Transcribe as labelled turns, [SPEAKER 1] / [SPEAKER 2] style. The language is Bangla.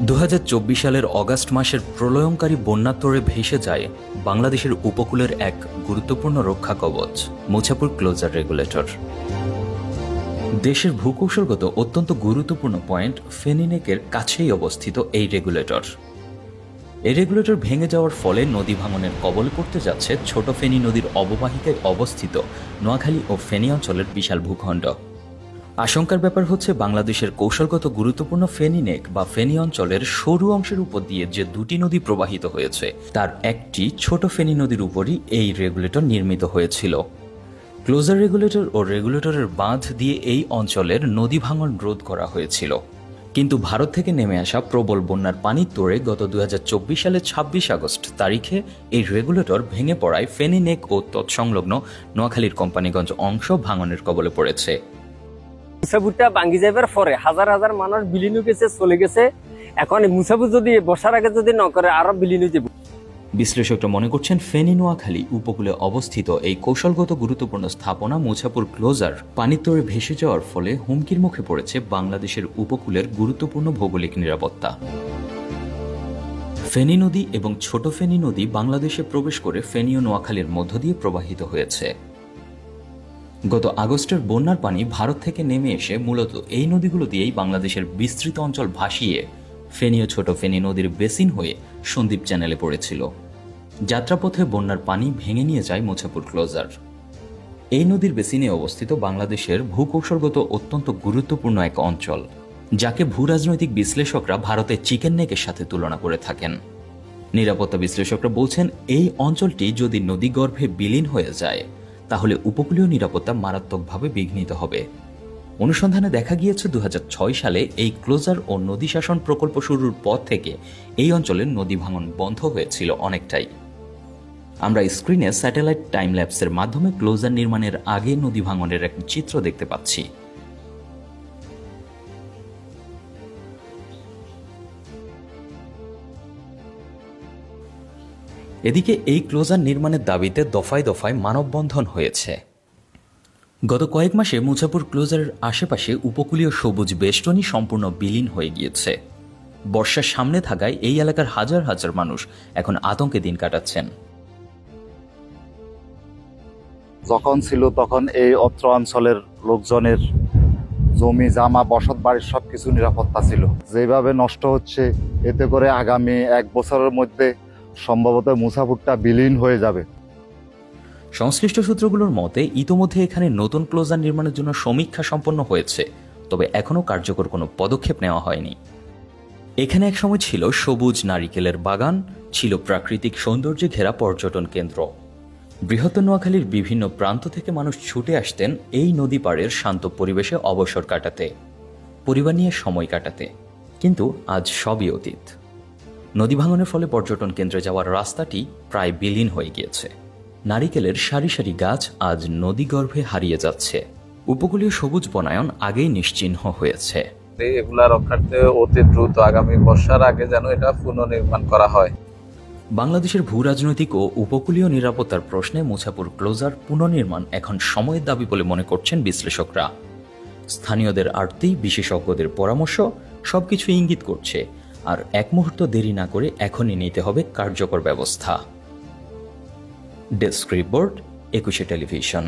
[SPEAKER 1] 2024 সালের অগাস্ট মাসের প্রলয়ঙ্কারী বন্যার তোড়ে ভেসে যায় বাংলাদেশের উপকূলের এক গুরুত্বপূর্ণ রক্ষা কবচ মুছাপুর ক্লোজার রেগুলেটর। দেশের ভূকৌশলগত অত্যন্ত গুরুত্বপূর্ণ পয়েন্ট ফেনী নেকের কাছেই অবস্থিত এই রেগুলেটর। এই রেগুলেটর ভেঙে যাওয়ার ফলে নদী ভাঙনের কবলে পড়তে যাচ্ছে ছোট ফেনী নদীর অববাহিকায় অবস্থিত নোয়াখালী ও ফেনী অঞ্চলের বিশাল ভূখণ্ড। আশঙ্কার ব্যাপার হচ্ছে বাংলাদেশের কৌশলগত গুরুত্বপূর্ণ ফেনী নেক বা ফেনী অঞ্চলের সরু অংশের উপর দিয়ে যে দুটি নদী প্রবাহিত হয়েছে তার একটি ছোট ফেনী নদীর উপরই এই রেগুলেটর নির্মিত হয়েছিল। ক্লোজার রেগুলেটর ও রেগুলেটরের বাঁধ দিয়ে এই অঞ্চলের নদী ভাঙন রোধ করা হয়েছিল, কিন্তু ভারত থেকে নেমে আসা প্রবল বন্যার পানির তোড়ে গত 2024 সালের 26 আগস্ট তারিখে এই রেগুলেটর ভেঙে পড়ায় ফেনী নেক ও তৎসংলগ্ন নোয়াখালীর কোম্পানিগঞ্জ অংশ ভাঙনের কবলে পড়েছে।
[SPEAKER 2] মুছাপুরটা ভাঙ্গি যাবার পরে হাজার হাজার মানুষ বিলীন গেছে, চলে গেছে। এখন মুছাপুর যদি বর্ষার আগে যদি ন করে আরো বিলীন হয়ে যাবে।
[SPEAKER 1] বিশ্লেষকরা মনে করছেন ফেনী নোয়াখালী উপকূলে অবস্থিত এই কৌশলগত গুরুত্বপূর্ণ স্থাপনা মুছাপুর ক্লোজার পানির তোড়ে ভেসে যাওয়ার ফলে হুমকির মুখে পড়েছে বাংলাদেশের উপকূলের গুরুত্বপূর্ণ ভৌগোলিক নিরাপত্তা। ফেনী নদী এবং ছোট ফেনী নদী বাংলাদেশে প্রবেশ করে ফেনী ও নোয়াখালীর মধ্য দিয়ে প্রবাহিত হয়েছে। গত আগস্টের বন্যার পানি ভারত থেকে নেমে এসে মূলত এই নদীগুলো দিয়েই বাংলাদেশের বিস্তৃত অঞ্চল ভাসিয়ে ফেনী ও ছোট ফেনী নদীর বেসিন হয়ে সন্দ্বীপ চ্যানেলে পড়েছিল। যাত্রাপথে বন্যার পানি ভেঙে নিয়ে যায় মুছাপুর ক্লোজার। এই নদীর বেসিনে অবস্থিত বাংলাদেশের ভূকৌশলগত অত্যন্ত গুরুত্বপূর্ণ এক অঞ্চল, যাকে ভূরাজনৈতিক বিশ্লেষকরা ভারতের চিকেন নেকের সাথে তুলনা করে থাকেন। নিরাপত্তা বিশ্লেষকরা বলছেন এই অঞ্চলটি যদি নদীগর্ভে বিলীন হয়ে যায় তাহলে উপকূলীয় নিরাপত্তা মারাত্মকভাবে বিঘ্নিত হবে। অনুসন্ধানে দেখা গিয়েছে 2006 সালে এই ক্লোজার ও নদী শাসন প্রকল্প শুরুর পর থেকে এই অঞ্চলের নদী ভাঙন বন্ধ হয়েছিল অনেকটাই। আমরা স্ক্রিনে স্যাটেলাইট টাইম ল্যাপসের মাধ্যমে ক্লোজার নির্মাণের আগে নদী ভাঙনের এক চিত্র দেখতে পাচ্ছি। এদিকে এই ক্লোজার নির্মাণের দাবিতে দফায় দফায় মানববন্ধন হয়েছে। গত কয়েক মাসে মুছাপুর ক্লোজারের আশেপাশে উপকূলীয় সবুজ বেষ্টনী সম্পূর্ণ বিলীন হয়ে গিয়েছে। বর্ষার সামনে থাকায় এই এলাকার হাজার হাজার মানুষ এখন আতঙ্কে দিন কাটাচ্ছেন।
[SPEAKER 3] যখন ছিল তখন এই অত্র অঞ্চলের লোকজনের জমি জামা বসত বাড়ির সবকিছু নিরাপত্তা ছিল। যেভাবে নষ্ট হচ্ছে এতে করে আগামী 1 বছরের মধ্যে সম্ভবত মুছাপুরটা বিলীন হয়ে যাবে।
[SPEAKER 1] সংশ্লিষ্ট সূত্রগুলোর মতে ইতোমধ্যে এখানে নতুন ক্লোজার নির্মাণের জন্য সমীক্ষা সম্পন্ন হয়েছে, তবে এখনও কার্যকর কোনো পদক্ষেপ নেওয়া হয়নি। এখানে একসময় ছিল সবুজ নারিকেলের বাগান, ছিল প্রাকৃতিক সৌন্দর্যে ঘেরা পর্যটন কেন্দ্র। বৃহত্তর নোয়াখালীর বিভিন্ন প্রান্ত থেকে মানুষ ছুটে আসতেন এই নদী পাড়ের শান্ত পরিবেশে অবসর কাটাতে, পরিবার নিয়ে সময় কাটাতে। কিন্তু আজ সবই অতীত। নদী ভাঙনের ফলে পর্যটন কেন্দ্রে যাওয়ার রাস্তাটি প্রায় বিলীন হয়ে গিয়েছে। নারিকেলের সারি সারি গাছ আজ নদীগর্ভে হারিয়ে যাচ্ছে। উপকূলীয় সবুজ বনায়ন আগেই নিশ্চিহ্ন হয়েছে।
[SPEAKER 4] এগুলা রক্ষার্থে অতি দ্রুত আগামী বর্ষার আগে যেন এটা পুনর্নির্মাণ করা হয়।
[SPEAKER 1] বাংলাদেশের ভূরাজনৈতিক ও উপকূলীয় নিরাপত্তার প্রশ্নে মুছাপুর ক্লোজার পুনর্নির্মাণ এখন সময়ের দাবি বলে মনে করছেন বিশ্লেষকরা। স্থানীয়দের আর্তি, বিশেষজ্ঞদের পরামর্শ সবকিছু ইঙ্গিত করছে, আর এক মুহূর্ত দেরি না করে এখনই নিতে হবে কার্যকর ব্যবস্থা। Desk report, 21 television.